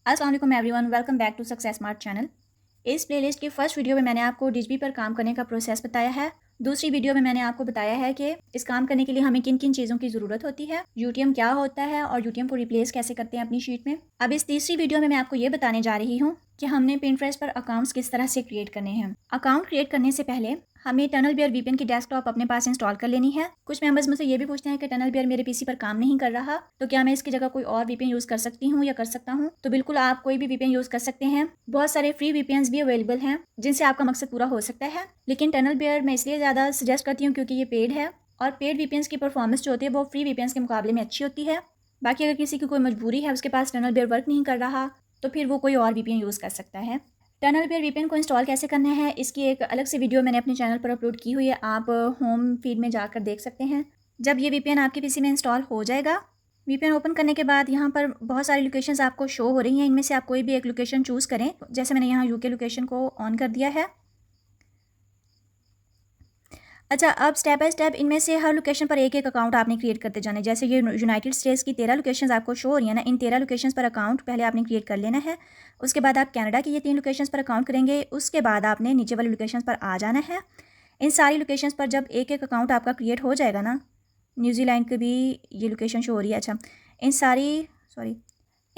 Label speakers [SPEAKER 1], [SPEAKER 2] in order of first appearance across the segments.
[SPEAKER 1] अस्सलाम वालेकुम everyone, welcome back to success smart channel. इस प्लेलिस्ट की फर्स्ट वीडियो में मैंने आपको डिजबी पर काम करने का प्रोसेस बताया है। दूसरी वीडियो में मैंने आपको बताया है कि इस काम करने के लिए हमें किन किन चीज़ों की ज़रूरत होती है, यूटीएम क्या होता है और यूटीएम को रिप्लेस कैसे करते हैं अपनी शीट में। अब इस तीसरी वीडियो में मैं आपको ये बताने जा रही हूँ कि हमने पिंटरेस्ट पर अकाउंट्स किस तरह से क्रिएट करने हैं। अकाउंट क्रिएट करने से पहले हमें टनल बियर वीपीएन की डेस्कटॉप अपने पास इंस्टॉल कर लेनी है। कुछ मेंबर्स मुझसे ये भी पूछते हैं कि टनल बियर मेरे पीसी पर काम नहीं कर रहा, तो क्या मैं इसकी जगह कोई और वीपीएन यूज़ कर सकती हूँ या कर सकता हूँ। तो बिल्कुल आप कोई भी वीपीएन यूज़ कर सकते हैं। बहुत सारे फ्री वीपीएन्स भी अवेलेबल हैं जिनसे आपका मकसद पूरा हो सकता है, लेकिन टनल बियर मैं इसलिए ज़्यादा सजेस्ट करती हूँ क्योंकि ये पेड है और पेड वीपीएन्स की परफॉर्मेंस जो होती है वो फ्री वीपीएन्स के मुकाबले में अच्छी होती है। बाकी अगर किसी की कोई मजबूरी है, उसके पास टनल बियर वर्क नहीं कर रहा, तो फिर वो कोई और वीपीएन यूज़ कर सकता है। टनल बियर वीपीएन को इंस्टॉल कैसे करना है, इसकी एक अलग से वीडियो मैंने अपने चैनल पर अपलोड की हुई है, आप होम फीड में जाकर देख सकते हैं। जब ये वीपीएन आपके पीसी में इंस्टॉल हो जाएगा, वीपीएन ओपन करने के बाद यहाँ पर बहुत सारी लोकेशंस आपको शो हो रही हैं। इनमें से आप कोई भी एक लोकेशन चूज़ करें। जैसे मैंने यहाँ यूके लोकेशन को ऑन कर दिया है। अच्छा, अब स्टेप बाय स्टेप इनमें से हर लोकेशन पर एक एक अकाउंट आपने क्रिएट करते जाना है। जैसे ये यूनाइटेड स्टेट्स की 13 लोकेशंस आपको शो हो रही है ना, इन 13 लोकेशंस पर अकाउंट पहले आपने क्रिएट कर लेना है। उसके बाद आप कनाडा की ये 3 लोकेशंस पर अकाउंट करेंगे। उसके बाद आपने नीचे वाली लोकेशंस पर आ जाना है। इन सारी लोकेशंस पर जब एक एक अकाउंट आपका क्रिएट हो जाएगा ना, न्यूजीलैंड की भी ये लोकेशन शो हो रही है। अच्छा, इन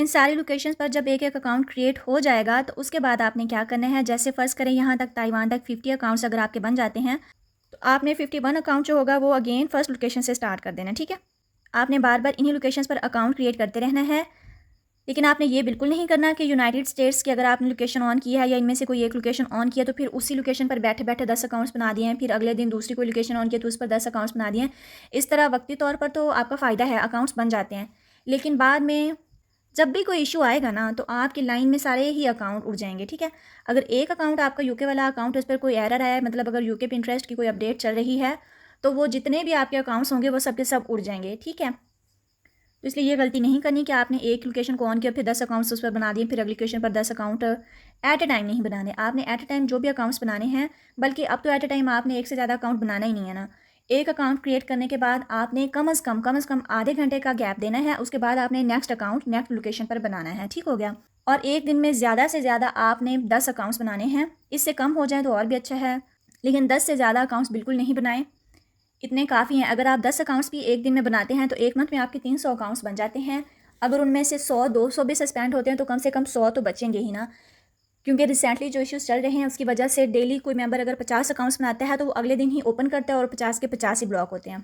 [SPEAKER 1] सारी लोकेशंस पर जब एक एक अकाउंट क्रिएट हो जाएगा तो उसके बाद आपने क्या करना है, जैसे फ़र्ज़ करें यहाँ तक ताइवान तक 50 अकाउंट्स अगर आपके बन जाते हैं, तो आपने 51 अकाउंट जो होगा वो अगेन फर्स्ट लोकेशन से स्टार्ट कर देना। ठीक है, आपने बार बार इन्हीं लोकेशंस पर अकाउंट क्रिएट करते रहना है। लेकिन आपने ये बिल्कुल नहीं करना कि यूनाइटेड स्टेट्स की अगर आपने लोकेशन ऑन की है या इनमें से कोई एक लोकेशन ऑन किया तो फिर उसी लोकेशन पर बैठे बैठे 10 अकाउंट्स बना दिए हैं, फिर अगले दिन दूसरी कोई लोकेशन ऑन किया तो उस पर 10 अकाउंट्स बना दिए हैं। इस तरह वक्ती तौर पर तो आपका फ़ायदा है, अकाउंट्स बन जाते हैं, लेकिन बाद में जब भी कोई इशू आएगा ना तो आपकी लाइन में सारे ही अकाउंट उड़ जाएंगे। ठीक है, अगर एक अकाउंट आपका यूके वाला अकाउंट, उस पर कोई एरर आया है, मतलब अगर यूके पिंटरेस्ट की कोई अपडेट चल रही है, तो वो जितने भी आपके अकाउंट्स होंगे वो सब के सब उड़ जाएंगे। ठीक है, तो इसलिए ये गलती नहीं करनी कि आपने एक लोकेशन को ऑन किया फिर 10 अकाउंट्स उस पर बना दिए, फिर अगली लोकेशन पर 10 अकाउंट एट ए टाइम नहीं बनाने। आपने एट ए टाइम जो भी अकाउंट्स बनाने हैं, बल्कि अब तो एट ए टाइम आपने एक से ज़्यादा अकाउंट बनाना ही नहीं है ना। एक अकाउंट क्रिएट करने के बाद आपने कम अज़ कम आधे घंटे का गैप देना है। उसके बाद आपने नेक्स्ट अकाउंट नेक्स्ट लोकेशन पर बनाना है। ठीक हो गया, और एक दिन में ज़्यादा से ज़्यादा आपने 10 अकाउंट्स बनाने हैं। इससे कम हो जाए तो और भी अच्छा है, लेकिन 10 से ज़्यादा अकाउंट्स बिल्कुल नहीं बनाएं, इतने काफ़ी हैं। अगर आप 10 अकाउंट्स भी एक दिन में बनाते हैं तो एक मंथ में आपके 300 अकाउंट्स बन जाते हैं। अगर उनमें से 100-200 भी सस्पेंड होते हैं तो कम से कम 100 तो बचेंगे ही ना, क्योंकि रिसेंटली जो इश्यूज़ चल रहे हैं उसकी वजह से डेली कोई मेंबर अगर 50 अकाउंट्स बनाता है तो वो अगले दिन ही ओपन करता है और 50 के 50 ही ब्लॉक होते हैं।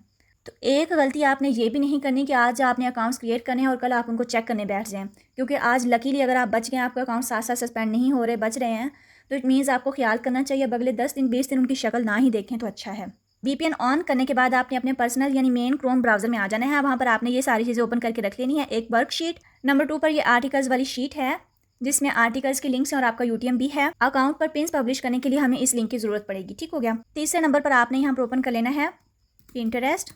[SPEAKER 1] तो एक गलती आपने ये भी नहीं करनी कि आज आपने अकाउंट्स क्रिएट करने हैं और कल आप उनको चेक करने बैठ जाएं, क्योंकि आज लकीली अगर आप बच गए, आपके अकाउंट साथ साथ सस्पेंड नहीं हो रहे, बच रहे हैं, तो इट मीन्स आपको ख्याल करना चाहिए अब अगले 10 दिन 20 दिन उनकी शक्ल ना ही देखें तो अच्छा है। वीपीएन ऑन करने के बाद आपने अपने पर्सनल यानी मेन क्रोम ब्राउजर में आ जाना है। वहाँ पर आपने ये सारी चीज़ें ओपन करके रख लेनी है। एक वर्कशीट, नंबर 2 पर ये आर्टिकल्स वाली शीट है जिसमें आर्टिकल्स के लिंक्स हैं और आपका यूटीएम भी है। अकाउंट पर पिन्स पब्लिश करने के लिए हमें इस लिंक की ज़रूरत पड़ेगी। ठीक हो गया, तीसरे नंबर पर आपने यहाँ पर ओपन कर लेना है पिंटरेस्ट।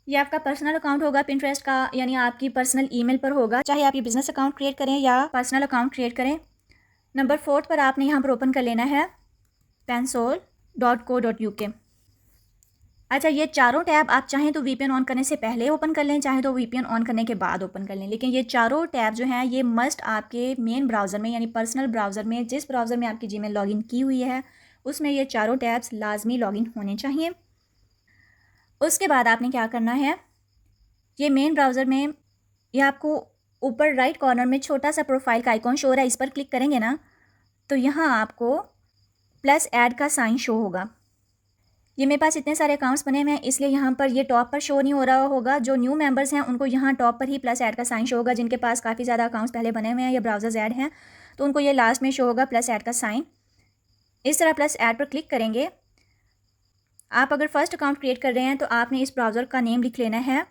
[SPEAKER 1] ये आपका पर्सनल अकाउंट होगा पिंटरेस्ट का, यानी आपकी पर्सनल ईमेल पर होगा, चाहे आप ये बिजनेस अकाउंट क्रिएट करें या पर्सनल अकाउंट क्रिएट करें। नंबर 4 पर आपने यहाँ पर ओपन कर लेना है pensol.co.uk। अच्छा, ये चारों टैब आप चाहें तो वीपीएन ऑन करने से पहले ओपन कर लें, चाहे तो वीपीएन ऑन करने के बाद ओपन कर लें, लेकिन ये चारों टैब जो हैं ये मस्ट आपके मेन ब्राउज़र में यानी पर्सनल ब्राउज़र में, जिस ब्राउज़र में आपकी जीमेल लॉगिन की हुई है उसमें ये चारों टैब्स लाजमी लॉगिन होने चाहिए। उसके बाद आपने क्या करना है, ये मेन ब्राउज़र में ये आपको ऊपर राइट कॉर्नर में छोटा सा प्रोफाइल का आइकॉन शो हो रहा है, इस पर क्लिक करेंगे ना तो यहाँ आपको प्लस ऐड का साइन शो होगा। ये मेरे पास इतने सारे अकाउंट्स बने हुए हैं इसलिए यहाँ पर ये टॉप पर शो नहीं हो रहा होगा। जो न्यू मेंबर्स हैं उनको यहाँ टॉप पर ही प्लस ऐड का साइन शो होगा। जिनके पास काफ़ी ज़्यादा अकाउंट्स पहले बने हुए हैं या ब्राउजर्स ऐड हैं तो उनको ये लास्ट में शो होगा प्लस ऐड का साइन। इस तरह प्लस ऐड पर क्लिक करेंगे। आप अगर फर्स्ट अकाउंट क्रिएट कर रहे हैं तो आपने इस ब्राउज़र का नेम लिख लेना है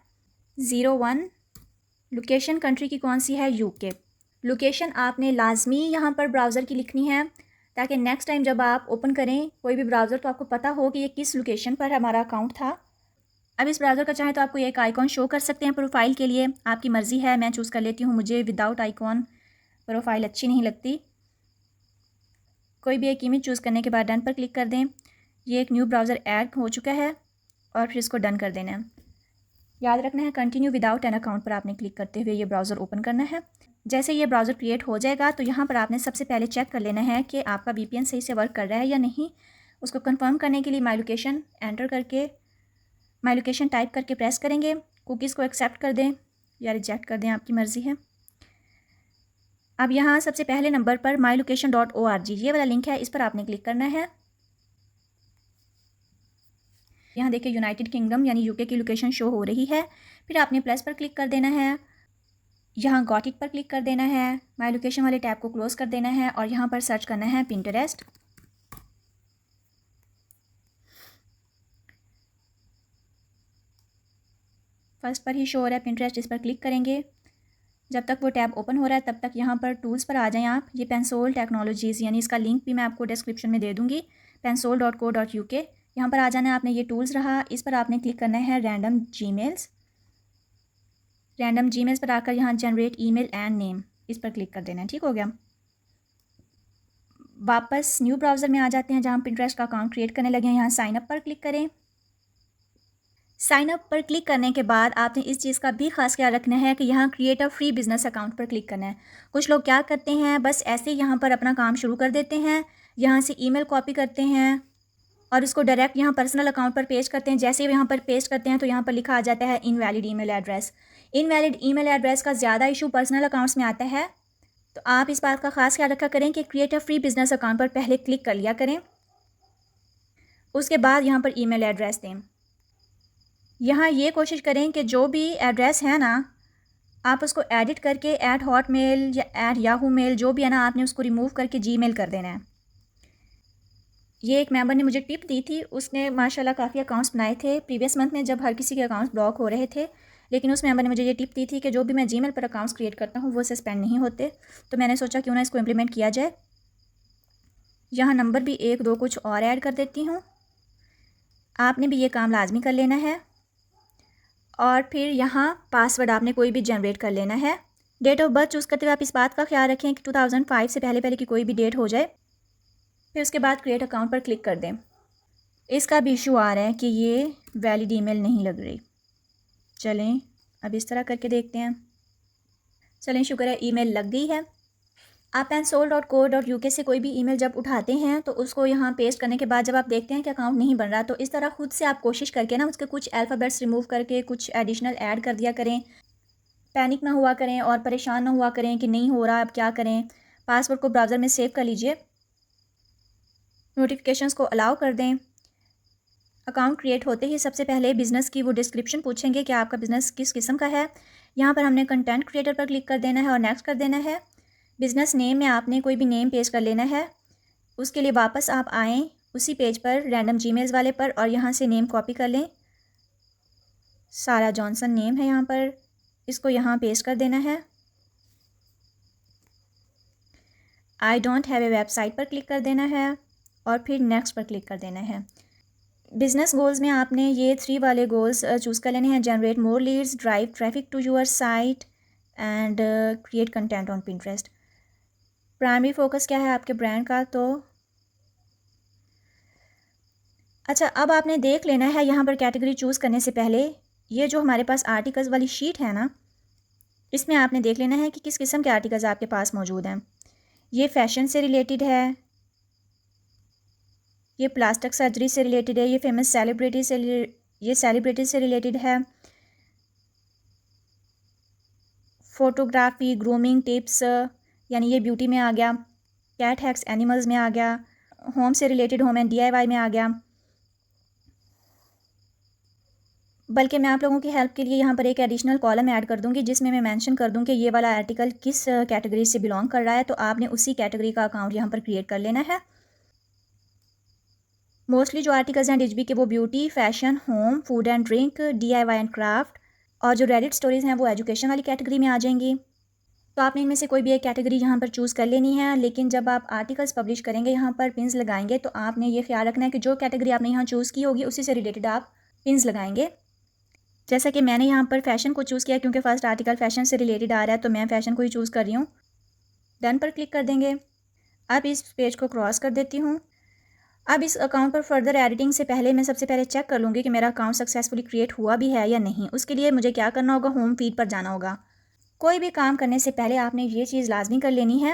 [SPEAKER 1] 01। लोकेशन कंट्री की कौन सी है, यूके। लोकेशन आपने लाजमी यहाँ पर ब्राउज़र की लिखनी है ताकि नेक्स्ट टाइम जब आप ओपन करें कोई भी ब्राउज़र तो आपको पता हो कि ये किस लोकेशन पर हमारा अकाउंट था। अब इस ब्राउज़र का चाहे तो आपको एक आइकॉन शो कर सकते हैं प्रोफाइल के लिए, आपकी मर्ज़ी है। मैं चूज़ कर लेती हूँ, मुझे विदाउट आइकॉन प्रोफाइल अच्छी नहीं लगती। कोई भी एक इमेज चूज़ करने के बाद डन पर क्लिक कर दें। ये एक न्यू ब्राउज़र ऐड हो चुका है और फिर इसको डन कर देना है। याद रखना है कंटिन्यू विदाउट एन अकाउंट पर आपने क्लिक करते हुए ये ब्राउज़र ओपन करना है। जैसे ये ब्राउज़र क्रिएट हो जाएगा तो यहाँ पर आपने सबसे पहले चेक कर लेना है कि आपका VPN सही से वर्क कर रहा है या नहीं। उसको कंफर्म करने के लिए माई लोकेशन एंटर करके माई लोकेशन टाइप करके प्रेस करेंगे। कुकीज़ को एक्सेप्ट कर दें या रिजेक्ट कर दें, आपकी मर्ज़ी है। अब यहाँ सबसे पहले नंबर पर mylocation.org ये वाला लिंक है, इस पर आपने क्लिक करना है। यहाँ देखिए यूनाइटेड किंगडम यानी यूके की लोकेशन शो हो रही है। फिर आपने प्लस पर क्लिक कर देना है, यहाँ गॉट इट पर क्लिक कर देना है, माई लोकेशन वाले टैब को क्लोज कर देना है और यहाँ पर सर्च करना है पिंटरेस्ट। फर्स्ट पर ही शो हो रहा है पिंटरेस्ट, इस पर क्लिक करेंगे। जब तक वो टैब ओपन हो रहा है तब तक यहाँ पर टूल्स पर आ जाएं आप। ये पेंसोल टेक्नोलॉजीज़ यानी इसका लिंक भी मैं आपको डिस्क्रिप्शन में दे दूँगी, pensol.co.uk। यहाँ पर आ जाना है आपने, ये टूल्स रहा, इस पर आपने क्लिक करना है रैंडम जीमेल्स पर आकर यहाँ जनरेट ईमेल एंड नेम, इस पर क्लिक कर देना है। ठीक हो गया। वापस न्यू ब्राउज़र में आ जाते हैं जहाँ हम पिंटरेस्ट का अकाउंट क्रिएट करने लगे हैं। यहाँ साइन अप पर क्लिक करें। साइन अप पर क्लिक करने के बाद आपने इस चीज़ का भी खास ख्याल रखना है कि यहाँ create a free business account पर क्लिक करना है। कुछ लोग क्या करते हैं, बस ऐसे यहाँ पर अपना काम शुरू कर देते हैं, यहाँ से ईमेल कॉपी करते हैं और इसको डायरेक्ट यहाँ पर्सनल अकाउंट पर पेस्ट करते हैं। जैसे ही यहाँ पर पेस्ट करते हैं तो यहाँ पर लिखा आ जाता है invalid email address. Invalid email address का ज़्यादा इशू पर्सनल अकाउंट्स में आता है, तो आप इस बात का खास ख्याल रखा करें कि create a free business account पर पहले क्लिक कर लिया करें, उसके बाद यहाँ पर ईमेल एड्रेस दें। यहाँ ये कोशिश करें कि जो भी एड्रेस है ना, आप उसको एडिट करके @hotmail या @yahoo मेल जो भी है ना, आपने उसको रिमूव करके Gmail कर देना है। ये एक मेंबर ने मुझे टिप दी थी, उसने माशाल्लाह काफ़ी अकाउंट्स बनाए थे प्रीवियस मंथ में जब हर किसी के अकाउंट्स ब्लॉक हो रहे थे, लेकिन उस मेंबर ने मुझे ये टिप दी थी कि जो भी मैं Gmail पर अकाउंट्स क्रिएट करता हूँ वो सस्पेंड नहीं होते। तो मैंने सोचा क्यों ना इसको इम्प्लीमेंट किया जाए। यहाँ नंबर भी 1 2 कुछ और ऐड कर देती हूँ। आपने भी ये काम लाजमी कर लेना है। और फिर यहाँ पासवर्ड आपने कोई भी जनरेट कर लेना है। डेट ऑफ बर्थ चूज़ करते हुए आप इस बात का ख्याल रखें कि 2005 से पहले की कोई भी डेट हो जाए। फिर उसके बाद क्रिएट अकाउंट पर क्लिक कर दें। इसका भी इशू आ रहा है कि ये वैलिड ईमेल नहीं लग रही। चलें अब इस तरह करके देखते हैं। चलें, शुक्र है ईमेल लग गई है। आप pensol.co.uk से कोई भी ईमेल जब उठाते हैं तो उसको यहाँ पेस्ट करने के बाद जब आप देखते हैं कि अकाउंट नहीं बन रहा, तो इस तरह खुद से आप कोशिश करके ना उसके कुछ अल्फ़ाबेट्स रिमूव करके कुछ एडिशनल ऐड कर दिया करें। पैनिक ना हुआ करें और परेशान ना हुआ करें कि नहीं हो रहा, अब क्या करें। पासवर्ड को ब्राउज़र में सेव कर लीजिए, नोटिफिकेशंस को अलाउ कर दें। अकाउंट क्रिएट होते ही सबसे पहले बिज़नेस की वो डिस्क्रिप्शन पूछेंगे कि आपका बिज़नेस किस किस्म का है। यहाँ पर हमने कंटेंट क्रिएटर पर क्लिक कर देना है और नेक्स्ट कर देना है। बिज़नेस नेम में आपने कोई भी नेम पेश कर लेना है। उसके लिए वापस आप आएँ उसी पेज पर रैंडम जीमेल्स वाले पर और यहाँ से नेम कॉपी कर लें। सारा जॉनसन नेम है यहाँ पर, इसको यहाँ पेस्ट कर देना है। I don't have a website पर क्लिक कर देना है और फिर नेक्स्ट पर क्लिक कर देना है। बिज़नेस गोल्स में आपने ये 3 वाले गोल्स चूज़ कर लेने हैं। Generate more leads, drive traffic to your site and create content on Pinterest. Primary focus क्या है आपके ब्रांड का, तो अच्छा अब आपने देख लेना है यहाँ पर कैटेगरी चूज़ करने से पहले ये जो हमारे पास आर्टिकल्स वाली शीट है ना, इसमें आपने देख लेना है कि किस किस्म के आर्टिकल्स आपके पास मौजूद हैं। ये फैशन से रिलेटेड है, ये प्लास्टिक सर्जरी से रिलेटेड है, ये फेमस सेलिब्रिटी से रिलेटेड है, फ़ोटोग्राफी, ग्रूमिंग टिप्स यानी ये ब्यूटी में आ गया, कैट हैक्स एनिमल्स में आ गया, होम से रिलेटेड होम एंड DIY में आ गया। बल्कि मैं आप लोगों की हेल्प के लिए यहाँ पर एक एडिशनल कॉलम ऐड कर दूँगी जिसमें मैं मेंशन कर दूँ कि ये वाला आर्टिकल किस कैटेगरी से बिलोंग कर रहा है, तो आपने उसी कैटेगरी का अकाउंट यहाँ पर क्रिएट कर लेना है। मोस्टली जो आर्टिकल्स हैं डिजबी के वो beauty, fashion, home, food and drink, DIY and craft, और जो रेडिट स्टोरीज़ हैं वो एजुकेशन वाली कैटेगरी में आ जाएंगी। तो आपने इनमें से कोई भी एक कैटेगरी यहाँ पर चूज़ कर लेनी है। लेकिन जब आप आर्टिकल्स पब्लिश करेंगे, यहाँ पर पिन्स लगाएंगे, तो आपने ये ख्याल रखना है कि जो कैटेगरी आपने यहाँ चूज़ की होगी उसी से रिलेटेड आप पिन्स लगाएंगे। जैसा कि मैंने यहाँ पर फैशन को चूज़ किया क्योंकि फ़र्स्ट आर्टिकल फैशन से रिलेटेड आ रहा है, तो मैं फ़ैशन को ही चूज़ कर रही हूँ। डन पर क्लिक कर देंगे। अब इस पेज को क्रॉस कर देती हूँ। अब इस अकाउंट पर फर्दर एडिटिंग से पहले मैं सबसे पहले चेक कर लूँगी कि मेरा अकाउंट सक्सेसफुली क्रिएट हुआ भी है या नहीं। उसके लिए मुझे क्या करना होगा, होम फीड पर जाना होगा। कोई भी काम करने से पहले आपने ये चीज़ लाजमी कर लेनी है,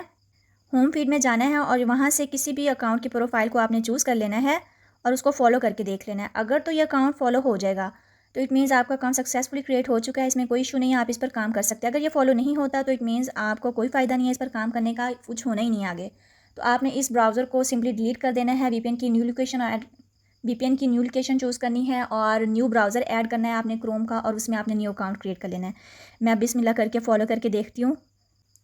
[SPEAKER 1] होम फीड में जाना है और वहाँ से किसी भी अकाउंट की प्रोफाइल को आपने चूज़ कर लेना है और उसको फॉलो करके देख लेना है। अगर तो ये अकाउंट फॉलो हो जाएगा तो इट मीन्स आपका अकाउंट सक्सेसफुली क्रिएट हो चुका है, इसमें कोई इशू नहीं है, आप इस पर काम कर सकते हैं। अगर ये फॉलो नहीं होता तो इट मीन्स आपको कोई फ़ायदा नहीं है इस पर काम करने का, कुछ होना ही नहीं है आगे। तो आपने इस ब्राउज़र को सिंपली डिलीट कर देना है, वीपीएन की न्यू लोकेशन चूज़ करनी है और न्यू ब्राउज़र ऐड करना है आपने क्रोम का, और उसमें आपने न्यू अकाउंट क्रिएट कर लेना है। मैं बिस्मिल्लाह करके फॉलो करके देखती हूँ।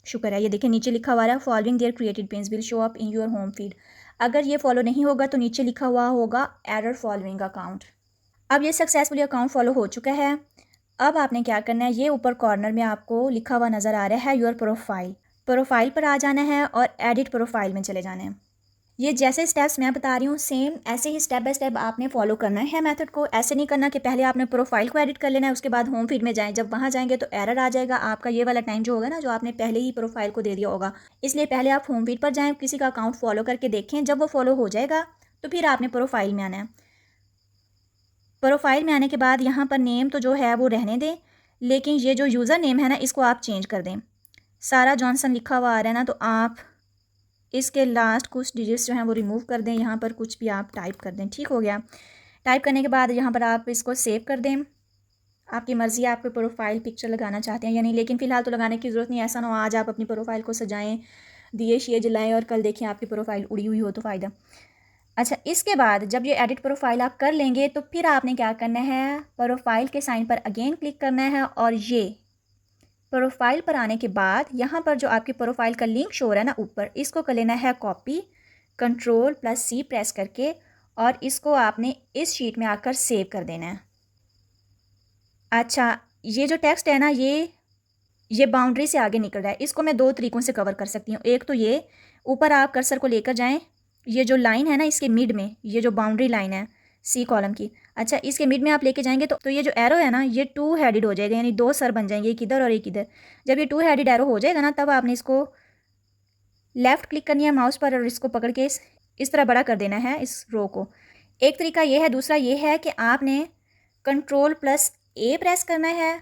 [SPEAKER 1] शुक्र है, ये देखिए नीचे लिखा हुआ है following their created page will show up in your home feed. अगर ये फॉलो नहीं होगा तो नीचे लिखा हुआ होगा एरर फॉलोइंग अकाउंट। अब ये सक्सेसफुली अकाउंट फॉलो हो चुका है। अब आपने क्या करना है, ये ऊपर कॉर्नर में आपको लिखा हुआ नज़र आ रहा है योर प्रोफाइल पर आ जाना है और एडिट प्रोफाइल में चले जाना है। ये जैसे स्टेप्स मैं बता रही हूँ सेम ऐसे ही स्टेप बाय स्टेप आपने फॉलो करना है मेथड को। ऐसे नहीं करना कि पहले आपने प्रोफाइल को एडिट कर लेना है उसके बाद होम फीड में जाएं। जब वहाँ जाएंगे तो एरर आ जाएगा, आपका ये वाला टाइम जो होगा ना जो आपने पहले ही प्रोफाइल को दे दिया होगा। इसलिए पहले आप होम फीड पर जाएँ, किसी का अकाउंट फॉलो करके देखें, जब वो फॉलो हो जाएगा तो फिर आपने प्रोफाइल में आना है। प्रोफाइल में आने के बाद यहाँ पर नेम तो जो है वो रहने दें, लेकिन ये जो यूज़र नेम है ना इसको आप चेंज कर दें। सारा जॉनसन लिखा हुआ आ रहा है ना, तो आप इसके लास्ट कुछ डिजिट्स जो हैं वो रिमूव कर दें, यहाँ पर कुछ भी आप टाइप कर दें। ठीक हो गया। टाइप करने के बाद यहाँ पर आप इसको सेव कर दें। आपकी मर्ज़ी है, आपको प्रोफाइल पिक्चर लगाना चाहते हैं या नहीं, लेकिन फ़िलहाल तो लगाने की ज़रूरत नहीं। ऐसा ना हो आज आप अपनी प्रोफाइल को सजाएं, दिए शिए जलाएं और कल देखें आपकी प्रोफाइल उड़ी हुई हो तो फ़ायदा। अच्छा, इसके बाद जब ये एडिट प्रोफाइल आप कर लेंगे तो फिर आपने क्या करना है, प्रोफाइल के साइन पर अगेन क्लिक करना है और ये प्रोफाइल पर आने के बाद यहाँ पर जो आपकी प्रोफाइल का लिंक शो हो रहा है ना ऊपर, इसको कर लेना है कॉपी, Ctrl+C प्रेस करके, और इसको आपने इस शीट में आकर सेव कर देना है। अच्छा, ये जो टेक्स्ट है ना ये बाउंड्री से आगे निकल रहा है, इसको मैं दो तरीक़ों से कवर कर सकती हूँ। एक तो ये ऊपर आप कर्सर को लेकर जाएँ, ये जो लाइन है ना इसके मिड में, ये जो बाउंड्री लाइन है सी कॉलम की, अच्छा इसके मिड में आप लेके जाएंगे तो ये जो एरो है ना ये टू हेडेड हो जाएगा, यानी दो सर बन जाएंगे, एक इधर और एक इधर। जब ये टू हेडेड एरो हो जाएगा ना तब आपने इसको लेफ़्ट क्लिक करनी है माउस पर और इसको पकड़ के इस तरह बड़ा कर देना है इस रो को। एक तरीका ये है। दूसरा ये है कि आपने Ctrl+A प्रेस करना है।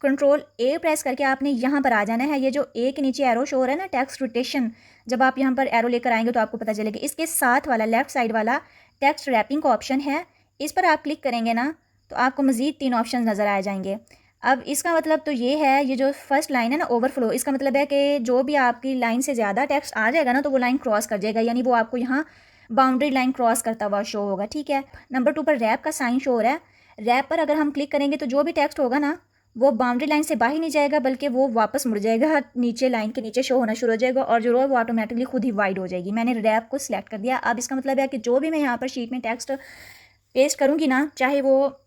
[SPEAKER 1] Ctrl+A प्रेस करके आपने यहाँ पर आ जाना है। ये जो ए के नीचे एरो शो हो रहा है ना टेक्स्ट रोटेशन, जब आप यहाँ पर एरो लेकर आएंगे तो आपको पता चलेगा। इसके साथ वाला लेफ़्ट साइड वाला टेक्स्ट रैपिंग का ऑप्शन है, इस पर आप क्लिक करेंगे ना तो आपको मज़ीद 3 ऑप्शन नज़र आ जाएंगे। अब इसका मतलब तो ये है, ये जो फर्स्ट लाइन है ना ओवरफ्लो, इसका मतलब है कि जो भी आपकी लाइन से ज़्यादा टेक्स्ट आ जाएगा ना तो वो लाइन क्रॉस कर जाएगा, यानी वो आपको यहाँ बाउंड्री लाइन क्रॉस करता हुआ शो होगा। ठीक है। नंबर 2 पर रैप का साइन शो हो रहा है। रैप पर अगर हम क्लिक करेंगे तो जो भी टेक्स्ट होगा ना वो बाउंड्री लाइन से बाहर नहीं जाएगा, बल्कि वो वापस मुड़ जाएगा, नीचे लाइन के नीचे शो होना शुरू हो जाएगा और जो रो है वो ऑटोमेटिकली खुद ही वाइड हो जाएगी। मैंने रैप को सिलेक्ट कर दिया। अब इसका मतलब है कि जो भी मैं यहाँ पर शीट में टेक्स्ट पेस्ट करूँगी ना, चाहे वो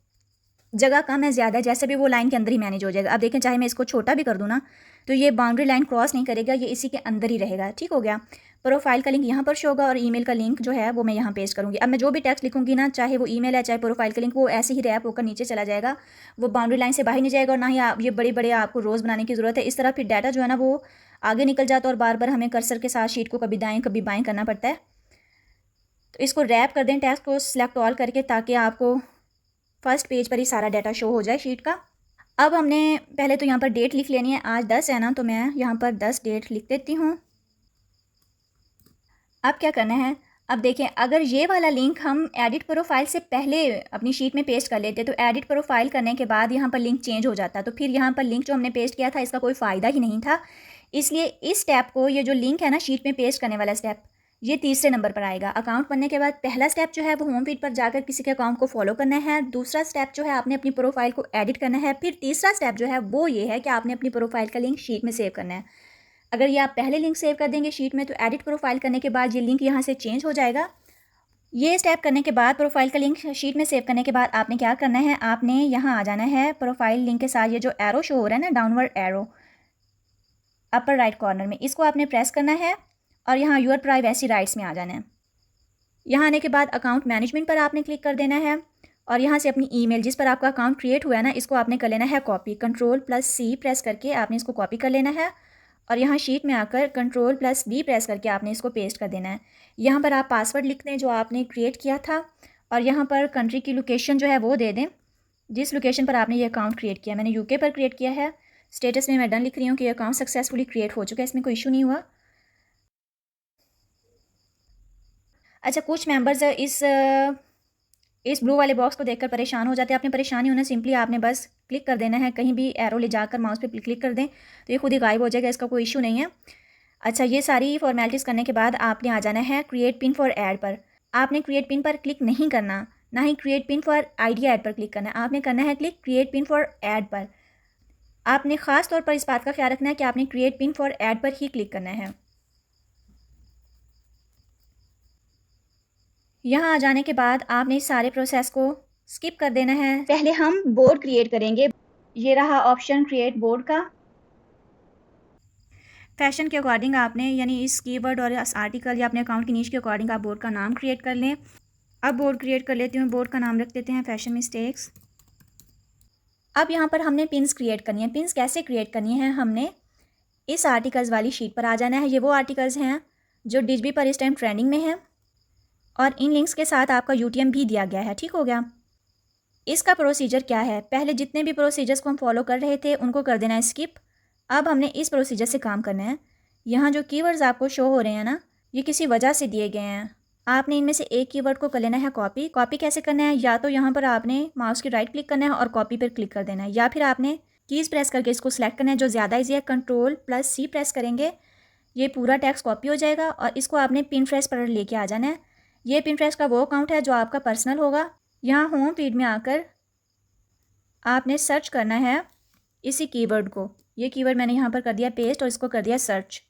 [SPEAKER 1] जगह कम है ज़्यादा, जैसे भी वो लाइन के अंदर ही मैनेज हो जाएगा। अब देखें, चाहे मैं इसको छोटा भी कर दूँ ना तो ये बाउंड्री लाइन क्रॉस नहीं करेगा, ये इसी के अंदर ही रहेगा। ठीक हो गया। प्रोफाइल का लिंक यहाँ पर शो होगा और ईमेल का लिंक जो है वो मैं यहाँ पेस्ट करूँगी। अब मैं जो भी टेक्स्ट लिखूँगी ना, चाहे वो ईमेल है चाहे प्रोफाइल का लिंक, वो ऐसे ही रैप होकर नीचे चला जाएगा, वो बाउंड्री लाइन से बाहर नहीं जाएगा और ना ही आप ये बड़े बड़े आपको रोज़ बनाने की ज़रूरत है। इस तरह फिर डाटा जो है ना वो आगे निकल जाता है और बार बार हमें कर्सर के साथ शीट को कभी दाएँ कभी बाएँ करना पड़ता है। तो इसको रैप कर दें टेक्स्ट को सिलेक्ट ऑल करके, ताकि आपको फर्स्ट पेज पर ही सारा डाटा शो हो जाए शीट का। अब हमने पहले तो यहाँ पर डेट लिख लेनी है। आज 10 है ना, तो मैं यहाँ पर 10 डेट लिख देती हूँ। अब क्या करना है, अब देखें, अगर ये वाला लिंक हम एडिट प्रोफाइल से पहले अपनी शीट में पेस्ट कर लेते तो एडिट प्रोफाइल करने के बाद यहाँ पर लिंक चेंज हो जाता, तो फिर यहाँ पर लिंक जो हमने पेस्ट किया था इसका कोई फ़ायदा ही नहीं था। इसलिए इस स्टेप को, ये जो लिंक है ना शीट में पेस्ट करने वाला स्टेप, ये तीसरे नंबर पर आएगा। अकाउंट बनने के बाद पहला स्टेप जो है वो होम फीड पर जाकर किसी के अकाउंट को फॉलो करना है। दूसरा स्टेप जो है आपने अपनी प्रोफाइल को एडिट करना है। फिर तीसरा स्टेप जो है वो ये है कि आपने अपनी प्रोफाइल का लिंक शीट में सेव करना है। अगर ये आप पहले लिंक सेव कर देंगे शीट में तो एडिट प्रोफाइल करने के बाद ये लिंक यहाँ से चेंज हो जाएगा। ये स्टेप करने के बाद, प्रोफाइल का लिंक शीट में सेव करने के बाद आपने क्या करना है, आपने यहाँ आ जाना है प्रोफाइल लिंक के साथ। ये जो एरो शो हो रहा है ना, downward arrow upper right corner में, इसको आपने प्रेस करना है और यहाँ योर प्राइवेसी राइट्स में आ जाना है। यहाँ आने के बाद अकाउंट मैनेजमेंट पर आपने क्लिक कर देना है और यहाँ से अपनी ईमेल जिस पर आपका अकाउंट क्रिएट हुआ है ना, इसको आपने कर लेना है कॉपी। Ctrl+C प्रेस करके आपने इसको कॉपी कर लेना है और यहाँ शीट में आकर Ctrl+V प्रेस करके आपने इसको पेस्ट कर देना है। यहाँ पर आप पासवर्ड लिख दें जो आपने क्रिएट किया था, और यहाँ पर कंट्री की लोकेशन जो है वो दे दें जिस लोकेशन पर आपने ये अकाउंट क्रिएट किया। मैंने यूके पर क्रिएट किया है। स्टेटस में मैं डन लिख रही हूँ कि अकाउंट सक्सेसफुली क्रिएट हो चुका है, इसमें कोई इशू नहीं हुआ। अच्छा, कुछ मेंबर्स इस ब्लू वाले बॉक्स को देखकर परेशान हो जाते हैं। आपने परेशान ही होना, सिंपली आपने बस क्लिक कर देना है, कहीं भी एरो ले जाकर माउस पे क्लिक कर दें तो ये खुद ही गायब हो जाएगा, इसका कोई इशू नहीं है। अच्छा, ये सारी फॉर्मेलिटीज़ करने के बाद आपने आ जाना है क्रिएट पिन फॉर ऐड पर। आपने क्रिएट पिन पर क्लिक नहीं करना, ना ही create pin for idea add पर क्लिक करना है। आपने करना है click create pin for add पर। आपने ख़ास तौर पर इस बात का ख्याल रखना है कि आपने क्रिएट पिन फॉर ऐड पर ही क्लिक करना है। यहाँ आ जाने के बाद आपने इस सारे प्रोसेस को स्किप कर देना है। पहले हम बोर्ड क्रिएट करेंगे। ये रहा ऑप्शन क्रिएट बोर्ड का। फैशन के अकॉर्डिंग आपने, यानी इस कीवर्ड और इस आर्टिकल या अपने अकाउंट की नीश के अकॉर्डिंग आप बोर्ड का नाम क्रिएट कर लें। अब बोर्ड क्रिएट कर लेती हूँ। बोर्ड का नाम रख देते हैं फैशन मिस्टेक्स। अब यहाँ पर हमने पिन्स क्रिएट करनी है। पिन्स कैसे क्रिएट करनी है, हमने इस आर्टिकल्स वाली शीट पर आ जाना है। ये वो आर्टिकल्स हैं जो डिजबी पर इस टाइम ट्रेंडिंग में है, और इन लिंक्स के साथ आपका यूटीएम भी दिया गया है। ठीक हो गया। इसका प्रोसीजर क्या है, पहले जितने भी प्रोसीजर्स को हम फॉलो कर रहे थे उनको कर देना है स्किप। अब हमने इस प्रोसीजर से काम करना है। यहाँ जो कीवर्ड्स आपको शो हो रहे हैं ना, ये किसी वजह से दिए गए हैं। आपने इनमें से एक कीवर्ड को कर लेना है कॉपी। कॉपी कैसे करना है, या तो यहाँ पर आपने माउस की राइट क्लिक करना है और कॉपी पर क्लिक कर देना है, या फिर आपने कीज़ प्रेस करके इसको सिलेक्ट करना है। जो ज़्यादा ईजी है, Ctrl+C प्रेस करेंगे, ये पूरा टेक्स्ट कॉपी हो जाएगा और इसको आपने पिनट्रेस्ट पर लेके आ जाना है। ये पिनट्रेस्ट का वो अकाउंट है जो आपका पर्सनल होगा। यहाँ होम फीड में आकर आपने सर्च करना है इसी कीवर्ड को। ये कीवर्ड मैंने यहाँ पर कर दिया पेस्ट और इसको कर दिया सर्च।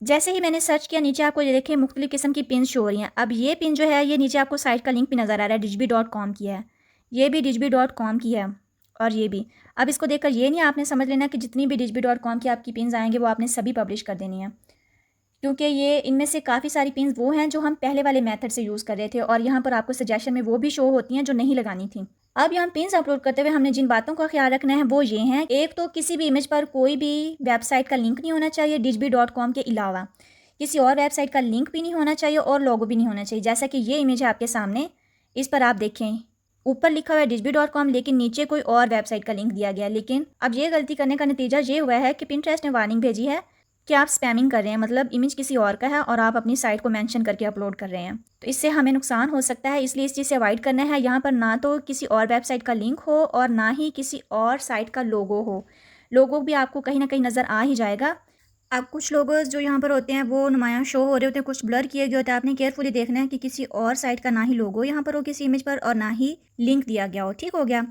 [SPEAKER 1] जैसे ही मैंने सर्च किया, नीचे आपको ये देखिए मुख्तलिफ किस्म की पिन शो हो रही हैं। अब ये पिन जो है, ये नीचे आपको साइट का लिंक भी नज़र आ रहा है, डिजबी.com की है। ये भी डिजबी.com की है, और ये भी। अब इसको देखकर ये नहीं आपने समझ लेना कि जितनी भी डिजबी.com की आपकी पिन्स आएंगे वो आपने सभी पब्लिश कर देनी है, क्योंकि ये इनमें से काफ़ी सारी पिन्स वो हैं जो हम पहले वाले मेथड से यूज़ कर रहे थे, और यहाँ पर आपको सजेशन में वो भी शो होती हैं जो नहीं लगानी थी। अब यहाँ पिन्स अपलोड करते हुए हमने जिन बातों का ख्याल रखना है वो ये हैं। एक तो किसी भी इमेज पर कोई भी वेबसाइट का लिंक नहीं होना चाहिए डिजबी.com के अलावा। किसी और वेबसाइट का लिंक भी नहीं होना चाहिए और लोगो भी नहीं होना चाहिए। जैसा कि ये इमेज है आपके सामने, इस पर आप देखें ऊपर लिखा हुआ है डिजबी.com, लेकिन नीचे कोई और वेबसाइट का लिंक दिया गया है। लेकिन अब ये गलती करने का नतीजा ये हुआ है कि पिंटरेस्ट ने वार्निंग भेजी है कि आप स्पैमिंग कर रहे हैं, मतलब इमेज किसी और का है और आप अपनी साइट को मेंशन करके अपलोड कर रहे हैं, तो इससे हमें नुकसान हो सकता है। इसलिए इस चीज़ से अवॉइड करना है। यहाँ पर ना तो किसी और वेबसाइट का लिंक हो और ना ही किसी और साइट का लोगो हो। लोगो भी आपको कहीं ना कहीं नज़र आ ही जाएगा। अब कुछ लोगोस जो यहाँ पर होते हैं वो नुमायाँ शो हो रहे होते हैं, कुछ ब्लर किए गए होते हैं। आपने केयरफुली देखना है कि किसी और साइट का ना ही लोगो यहाँ पर हो किसी इमेज पर, और ना ही लिंक दिया गया हो। ठीक हो गया।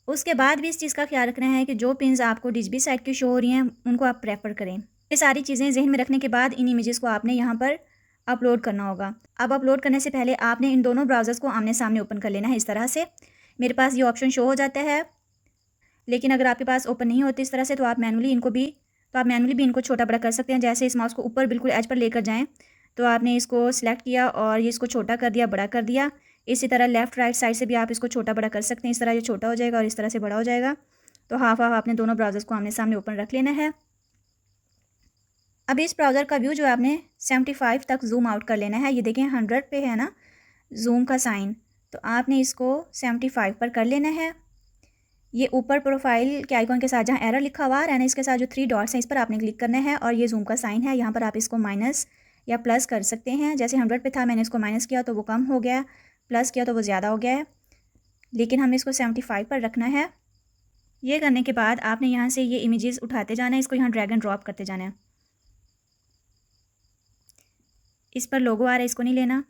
[SPEAKER 1] उसके बाद भी इस चीज़ का ख्याल रखना है कि जो पिन्स आपको डिजबी साइट की शो हो रही हैं उनको आप प्रेफर करें। ये सारी चीज़ें जहन में रखने के बाद इन इमेजेस को आपने यहाँ पर अपलोड करना होगा। अब अपलोड करने से पहले आपने इन दोनों ब्राउज़र्स को आमने सामने ओपन कर लेना है। इस तरह से मेरे पास ये ऑप्शन शो हो जाता है, लेकिन अगर आपके पास ओपन नहीं होते इस तरह से, तो आप मैनुअली भी इनको छोटा बड़ा कर सकते हैं। जैसे इस माउस को ऊपर बिल्कुल एज पर लेकर जाएँ तो आपने इसको सिलेक्ट किया और ये इसको छोटा कर दिया, बड़ा कर दिया। इसी तरह लेफ़्ट राइट साइड से भी आप इसको छोटा बड़ा कर सकते हैं। इस तरह ये छोटा हो जाएगा और इस तरह से बड़ा हो जाएगा। तो हाफ हाफ आपने दोनों ब्राउज़र्स को आमने सामने ओपन रख लेना है। अब इस ब्राउज़र का व्यू जो है आपने 75 तक जूम आउट कर लेना है। ये देखें 100 पे है ना जूम का साइन, तो आपने इसको 75 पर कर लेना है। ये ऊपर प्रोफाइल के आइकॉन के साथ जहाँ एरर लिखा हुआ है ना, इसके साथ जो 3 डॉट्स हैं इस पर आपने क्लिक करना है, और ये जूम का साइन है। यहाँ पर आप इसको माइनस या प्लस कर सकते हैं। जैसे 100 पे था, मैंने इसको माइनस किया तो वो कम हो गया, प्लस किया तो वो ज़्यादा हो गया है, लेकिन हमें इसको 75 पर रखना है। ये करने के बाद आपने यहाँ से ये इमेजेस उठाते जाना है, इसको यहाँ ड्रैग एंड ड्रॉप करते जाना है। इस पर लोगो आ रहा है, इसको नहीं लेना।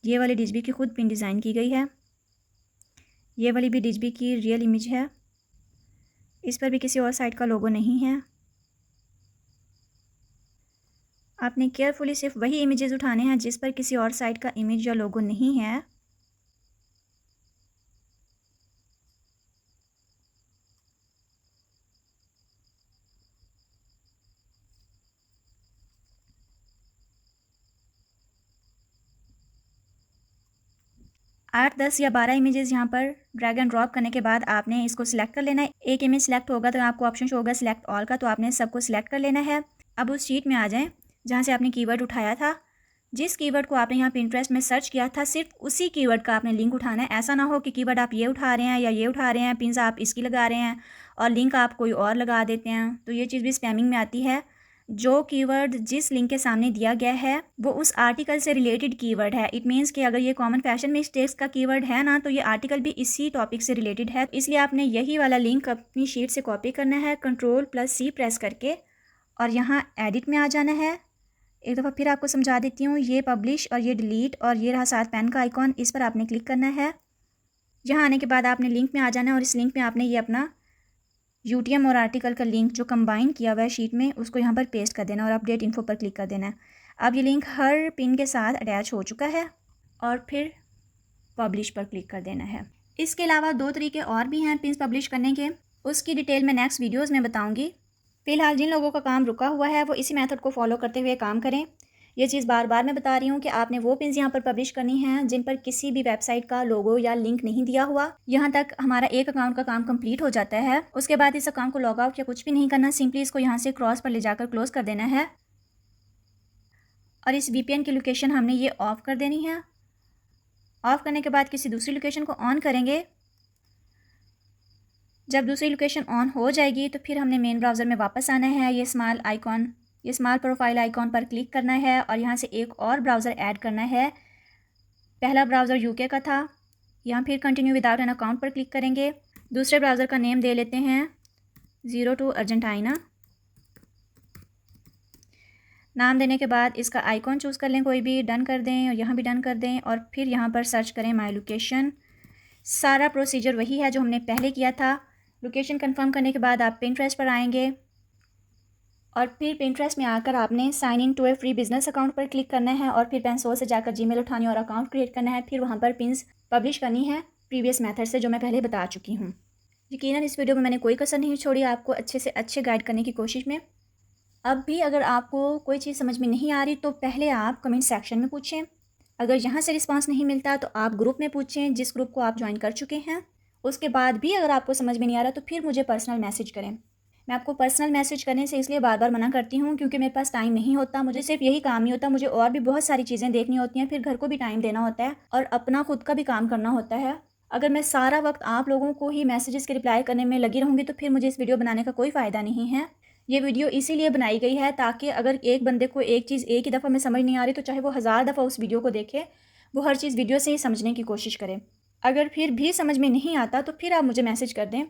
[SPEAKER 1] ये वाली डिजबी की खुद पिन डिज़ाइन की गई है। ये वाली भी डिजबी की रियल इमेज है। इस पर भी किसी और साइट का लोगो नहीं है। आपने केयरफुली सिर्फ वही इमेजेस उठाने हैं जिस पर किसी और साइट का इमेज या लोगो नहीं है। 8, 10 या 12 इमेजेस यहाँ पर ड्रैग एंड ड्रॉप करने के बाद आपने इसको सिलेक्ट कर लेना है। एक इमेज सिलेक्ट होगा तो आपको ऑप्शन शो होगा सिलेक्ट ऑल का, तो आपने सबको सिलेक्ट कर लेना है। अब उस शीट में आ जाएं जहाँ से आपने कीवर्ड उठाया था। जिस कीवर्ड को आपने यहाँ पिंटरेस्ट में सर्च किया था सिर्फ उसी कीवर्ड का आपने लिंक उठाना है। ऐसा ना हो कि कीवर्ड आप ये उठा रहे हैं या ये उठा रहे हैं, पिन्स आप इसकी लगा रहे हैं और लिंक आप कोई और लगा देते हैं, तो ये चीज़ भी स्पैमिंग में आती है। जो कीवर्ड जिस लिंक के सामने दिया गया है वो उस आर्टिकल से रिलेटेड कीवर्ड है। इट मीन्स कि अगर ये कॉमन फैशन मिस्टेक्स का कीवर्ड है ना, तो ये आर्टिकल भी इसी टॉपिक से रिलेटेड है। इसलिए आपने यही वाला लिंक अपनी शीट से कॉपी करना है, Ctrl+C प्रेस करके, और यहाँ एडिट में आ जाना है। एक दफ़ा फिर आपको समझा देती हूँ। ये पब्लिश और ये डिलीट और ये रहा साथ पेन का आइकॉन, इस पर आपने क्लिक करना है। यहाँ आने के बाद आपने लिंक में आ जाना है और इस लिंक में आपने ये अपना UTM और आर्टिकल का लिंक जो कंबाइन किया हुआ है शीट में उसको यहाँ पर पेस्ट कर देना और अपडेट इन्फो पर क्लिक कर देना है। अब ये लिंक हर पिन के साथ अटैच हो चुका है और फिर पब्लिश पर क्लिक कर देना है। इसके अलावा 2 तरीके और भी हैं पिन्स पब्लिश करने के, उसकी डिटेल मैं नेक्स्ट वीडियोज़ में बताऊँगी। फ़िलहाल जिन लोगों का काम रुका हुआ है वो इसी मेथड को फॉलो करते हुए काम करें। ये चीज़ बार बार मैं बता रही हूँ कि आपने वो पिन्स यहाँ पर पब्लिश करनी हैं जिन पर किसी भी वेबसाइट का लोगो या लिंक नहीं दिया हुआ। यहाँ तक हमारा एक अकाउंट का काम कंप्लीट हो जाता है। उसके बाद इस अकाउंट को लॉग आउट या कुछ भी नहीं करना, सिंपली इसको यहाँ से क्रॉस पर ले जाकर क्लोज कर देना है और इस VPN की लोकेशन हमने ये ऑफ़ कर देनी है। ऑफ़ करने के बाद किसी दूसरी लोकेशन को ऑन करेंगे। जब दूसरी लोकेशन ऑन हो जाएगी तो फिर हमने मेन ब्राउज़र में वापस आना है। ये स्मॉल प्रोफाइल आइकॉन पर क्लिक करना है और यहाँ से एक और ब्राउज़र ऐड करना है। पहला ब्राउज़र UK का था, यहाँ फिर कंटिन्यू विदाउट एन अकाउंट पर क्लिक करेंगे। दूसरे ब्राउज़र का नेम दे लेते हैं 02 अर्जेंटीना। नाम देने के बाद इसका आइकॉन चूज़ कर लें, कोई भी डन कर दें और यहाँ भी डन कर दें और फिर यहाँ पर सर्च करें माई लोकेशन। सारा प्रोसीजर वही है जो हमने पहले किया था। लोकेशन कंफर्म करने के बाद आप पिंटरेस्ट पर आएंगे और फिर पिंटरेस्ट में आकर आपने sign in to a free business account पर क्लिक करना है और फिर पेंसोल से जाकर जीमेल उठानी और अकाउंट क्रिएट करना है। फिर वहाँ पर पिन्स पब्लिश करनी है प्रीवियस मेथड से जो मैं पहले बता चुकी हूँ। यकीनन इस वीडियो में मैंने कोई कसर नहीं छोड़ी, आपको अच्छे से अच्छे गाइड करने की कोशिश में। अब भी अगर आपको कोई चीज़ समझ में नहीं आ रही तो पहले आप कमेंट सेक्शन में पूछें। अगर यहाँ से रिस्पांस नहीं मिलता तो आप ग्रुप में पूछें जिस ग्रुप को आप ज्वाइन कर चुके हैं। उसके बाद भी अगर आपको समझ में नहीं आ रहा तो फिर मुझे पर्सनल मैसेज करें। मैं आपको पर्सनल मैसेज करने से इसलिए बार बार मना करती हूँ क्योंकि मेरे पास टाइम नहीं होता। मुझे सिर्फ यही काम नहीं होता, मुझे और भी बहुत सारी चीज़ें देखनी होती हैं, फिर घर को भी टाइम देना होता है और अपना खुद का भी काम करना होता है। अगर मैं सारा वक्त आप लोगों को ही मैसेजेस के रिप्लाई करने में लगी रहूँगी तो फिर मुझे इस वीडियो बनाने का कोई फ़ायदा नहीं है। ये वीडियो इसीलिए बनाई गई है ताकि अगर एक बंदे को एक चीज़ एक ही दफ़ा में समझ नहीं आ रही तो चाहे वो 1000 दफ़ा उस वीडियो को देखे, वो हर चीज़ वीडियो से ही समझने की कोशिश करें। अगर फिर भी समझ में नहीं आता तो फिर आप मुझे मैसेज कर दें।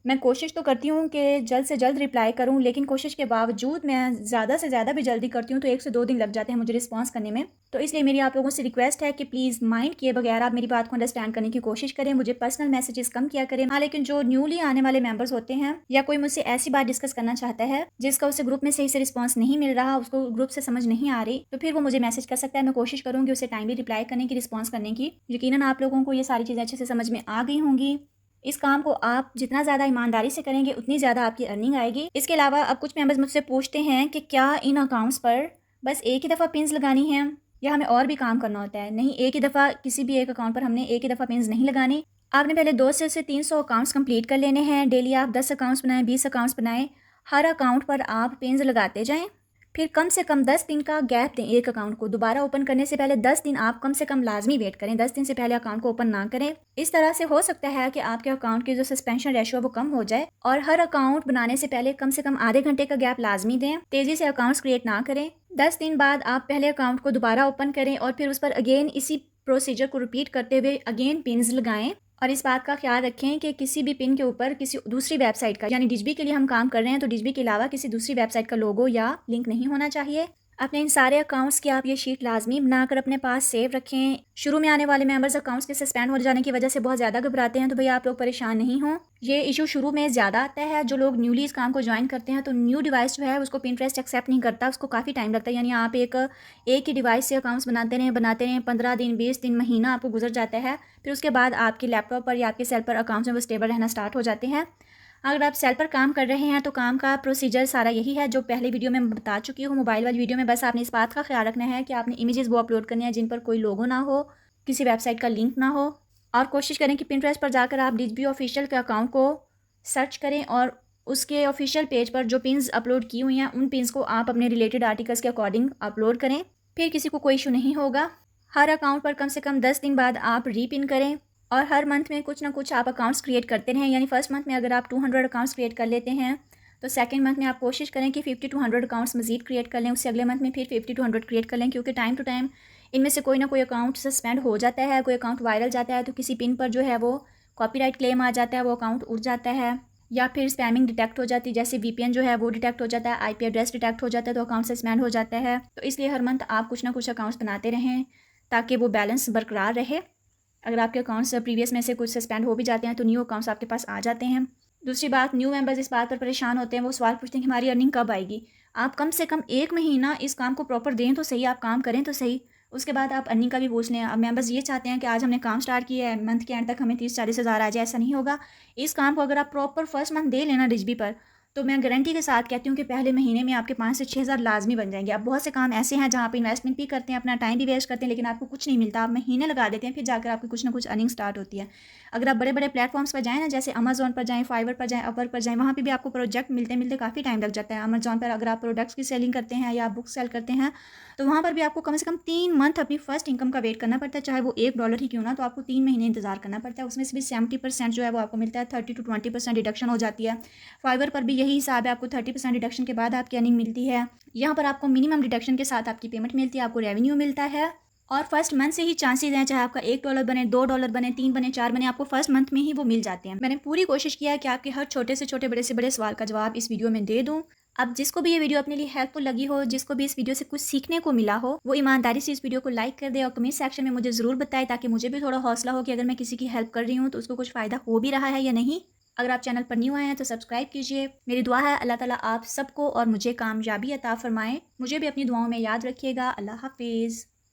[SPEAKER 1] मैं कोशिश तो करती हूँ कि जल्द से जल्द रिप्लाई करूँ, लेकिन कोशिश के बावजूद मैं ज़्यादा से ज़्यादा भी जल्दी करती हूँ तो 1 से 2 दिन लग जाते हैं मुझे रिस्पांस करने में। तो इसलिए मेरी आप लोगों से रिक्वेस्ट है कि प्लीज़ माइंड किए बगैर आप मेरी बात को अंडरस्टैंड करने की कोशिश करें, मुझे पर्सनल मैसेजेस कम किया करें। हाँ, लेकिन जो न्यूली आने वाले मेंबर्स होते हैं या कोई मुझसे ऐसी बात डिस्कस करना चाहता है जिसका उसे ग्रुप में सही से रिस्पॉन्स नहीं मिल रहा, उसको ग्रुप से समझ नहीं आ रही, तो फिर वो मुझे मैसेज कर सकता है। मैं कोशिश करूँगी उसे टाइमली रिप्लाई करने की, रिस्पॉन्स करने की। यकीनन आप लोगों को ये सारी चीज़ें अच्छे से समझ में आ गई होंगी। इस काम को आप जितना ज़्यादा ईमानदारी से करेंगे उतनी ज़्यादा आपकी अर्निंग आएगी। इसके अलावा अब कुछ मेंबर्स मुझसे पूछते हैं कि क्या इन अकाउंट्स पर बस एक ही दफ़ा पिन्स लगानी है या हमें और भी काम करना होता है? नहीं, एक ही दफ़ा किसी भी एक अकाउंट पर हमने एक ही दफ़ा पिन्स नहीं लगानी। आपने पहले 200 से 300 अकाउंट्स कंप्लीट कर लेने हैं। डेली आप 10 अकाउंट्स बनाएं, 20 अकाउंट्स बनाएं, हर अकाउंट पर आप पिन्स लगाते जाएँ। फिर कम से कम 10 दिन का गैप दें एक अकाउंट को। दोबारा ओपन करने से पहले 10 दिन आप कम से कम लाजमी वेट करें, 10 दिन से पहले अकाउंट को ओपन ना करें। इस तरह से हो सकता है कि आपके अकाउंट की जो सस्पेंशन रेशो है वो कम हो जाए। और हर अकाउंट बनाने से पहले कम से कम आधे घंटे का गैप लाजमी दें। तेज़ी से अकाउंट्स क्रिएट ना करें। 10 दिन बाद आप पहले अकाउंट को दोबारा ओपन करें और फिर उस पर अगेन इसी प्रोसीजर को रिपीट करते हुए अगेन पिन्स लगाएं। और इस बात का ख्याल रखें कि किसी भी पिन के ऊपर किसी दूसरी वेबसाइट का, यानी डिजबी के लिए हम काम कर रहे हैं तो डिजबी के अलावा किसी दूसरी वेबसाइट का लोगो या लिंक नहीं होना चाहिए। अपने इन सारे अकाउंट्स की आप ये शीट लाजमी बनाकर अपने पास सेव रखें। शुरू में आने वाले मेंबर्स अकाउंट्स के सस्पेंड हो जाने की वजह से बहुत ज़्यादा घबराते हैं, तो भैया आप लोग परेशान नहीं हों। ये इशू शुरू में ज़्यादा आता है। जो लोग न्यूली इस काम को ज्वाइन करते हैं तो न्यू डिवाइस जो है उसको पिंटरेस्ट एक्सेप्ट नहीं करता, उसको काफ़ी टाइम लगता है। यानी आप एक ही डिवाइस से अकाउंट्स बनाते रहें 15 दिन, 20 दिन, महीना आपको गुजर जाता है। फिर उसके बाद आपके लैपटॉप पर या आपके सेल पर अकाउंट्स में वो स्टेबल रहना स्टार्ट हो जाते हैं। अगर आप सेल पर काम कर रहे हैं तो काम का प्रोसीजर सारा यही है जो पहले वीडियो में बता चुकी हूँ। मोबाइल वाली वीडियो में बस आपने इस बात का ख्याल रखना है कि आपने इमेजेस वो अपलोड करने हैं जिन पर कोई लोगो ना हो, किसी वेबसाइट का लिंक ना हो, और कोशिश करें कि पिंटरेस्ट पर जाकर आप डिजबी ऑफिशियल के अकाउंट को सर्च करें और उसके ऑफिशियल पेज पर जो पिन्स अपलोड की हुई हैं उन पिन्स को आप अपने रिलेटेड आर्टिकल्स के अकॉर्डिंग अपलोड करें। फिर किसी को कोई इशू नहीं होगा। हर अकाउंट पर कम से कम 10 दिन बाद आप रीपिन करें और हर मंथ में कुछ ना कुछ आप अकाउंट्स क्रिएट करते रहें। यानी फर्स्ट मंथ में अगर आप 200 अकाउंट्स क्रिएट कर लेते हैं तो सेकंड मंथ में आप कोशिश करें कि 50 to 100 अकाउंट्स मजीद क्रिएट कर लें। उससे अगले मंथ में फिर 50 to 100 क्रिएट कर लें, क्योंकि टाइम टू टाइम इनमें से कोई ना कोई अकाउंट सस्पेंड हो जाता है, कोई अकाउंट वायरल जाता है तो किसी पिन पर जो है वो कॉपीराइट क्लेम आ जाता है, वो अकाउंट उड़ जाता है, या फिर स्पैमिंग डिटेक्ट हो जाती है, जैसे वीपीएन जो है वो डिटेक्ट हो जाता है, आईपी एड्रेस डिटेक्ट हो जाता है तो अकाउंट सस्पेंड हो जाता है। तो इसलिए हर मंथ आप कुछ ना कुछ अकाउंट्स बनाते रहें ताकि वो बैलेंस बरकरार रहे। अगर आपके अकाउंट्स प्रीवियस में से कुछ सस्पेंड हो भी जाते हैं तो न्यू अकाउंट्स आपके पास आ जाते हैं। दूसरी बात, न्यू मेंबर्स इस बात पर परेशान होते हैं, वो सवाल पूछते हैं कि हमारी अर्निंग कब आएगी। आप कम से कम 1 महीना इस काम को प्रॉपर दें तो सही, आप काम करें तो सही, उसके बाद आप अर्निंग का भी पूछ लें। अब मेंबर्स ये चाहते हैं कि आज हमने काम स्टार्ट किया है, मंथ के एंड तक हमें 30-40 हज़ार आ जाए, ऐसा नहीं होगा। इस काम को अगर आप प्रॉपर फर्स्ट मंथ दे लेना डिजबी पर, तो मैं गारंटी के साथ कहती हूँ कि पहले महीने में आपके 5 से 6 हज़ार लाजमी बन जाएंगे। अब बहुत से काम ऐसे हैं जहाँ पे इन्वेस्टमेंट भी करते हैं, अपना टाइम भी वेस्ट करते हैं, लेकिन आपको कुछ नहीं मिलता। आप महीने लगा देते हैं, फिर जाकर आपकी कुछ ना कुछ अर्निंग स्टार्ट होती है। अगर आप बड़े बड़े प्लेटफॉर्म्स पर जाएँ ना, जैसे अमेजोन पर जाएँ, फाइवर पर जाएँ, अपवर्क पर जाएँ, वहाँ पर भी आपको प्रोजेक्ट मिलते मिलते काफ़ी टाइम लग जाता है। अमेजोन पर अगर आप प्रोडक्ट्स की सेलिंग करते हैं या बुक सेल करते हैं तो वहाँ पर भी आपको कम से कम 3 मंथ अपनी फर्स्ट इनकम का वेट करना पड़ता है, चाहे वो $1 ही क्यों ना, तो आपको 3 महीने इंतजार करना पड़ता है। उसमें से भी 70% जो है वो आपको मिलता है, 30 to 20% डिडक्शन हो जाती है। फाइवर पर भी यही हिसाब है, आपको 30% डिडक्शन के बाद आपकी अर्निंग मिलती है। यहाँ पर आपको मिनिमम डिडक्शन के साथ आपकी पेमेंट मिलती है, आपको रेवेन्यू मिलता है। और फर्स्ट मंथ से ही चांसेस हैं, चाहे आपका $1 बने, $2 बने, 3 बने, 4 बने, आपको फर्स्ट मंथ में ही वो मिल जाते हैं। मैंने पूरी कोशिश किया है कि आपके हर छोटे से छोटे, बड़े से बड़े सवाल का जवाब इस वीडियो में दे दूँ। अब जिसको भी ये वीडियो अपने लिए हेल्पफुल लगी हो, जिसको भी इस वीडियो से कुछ सीखने को मिला हो, वो ईमानदारी से इस वीडियो को लाइक कर दे और कमेंट सेक्शन में मुझे ज़रूर बताए, ताकि मुझे भी थोड़ा हौसला हो कि अगर मैं किसी की हेल्प कर रही हूँ तो उसको कुछ फ़ायदा हो भी रहा है या नहीं। अगर आप चैनल पर न्यू आए हैं तो सब्सक्राइब कीजिए। मेरी दुआ है अल्लाह ताला आप सबको और मुझे कामयाबी अता फरमाएं। मुझे भी अपनी दुआओं में याद रखिएगा। अल्लाह हाफिज़।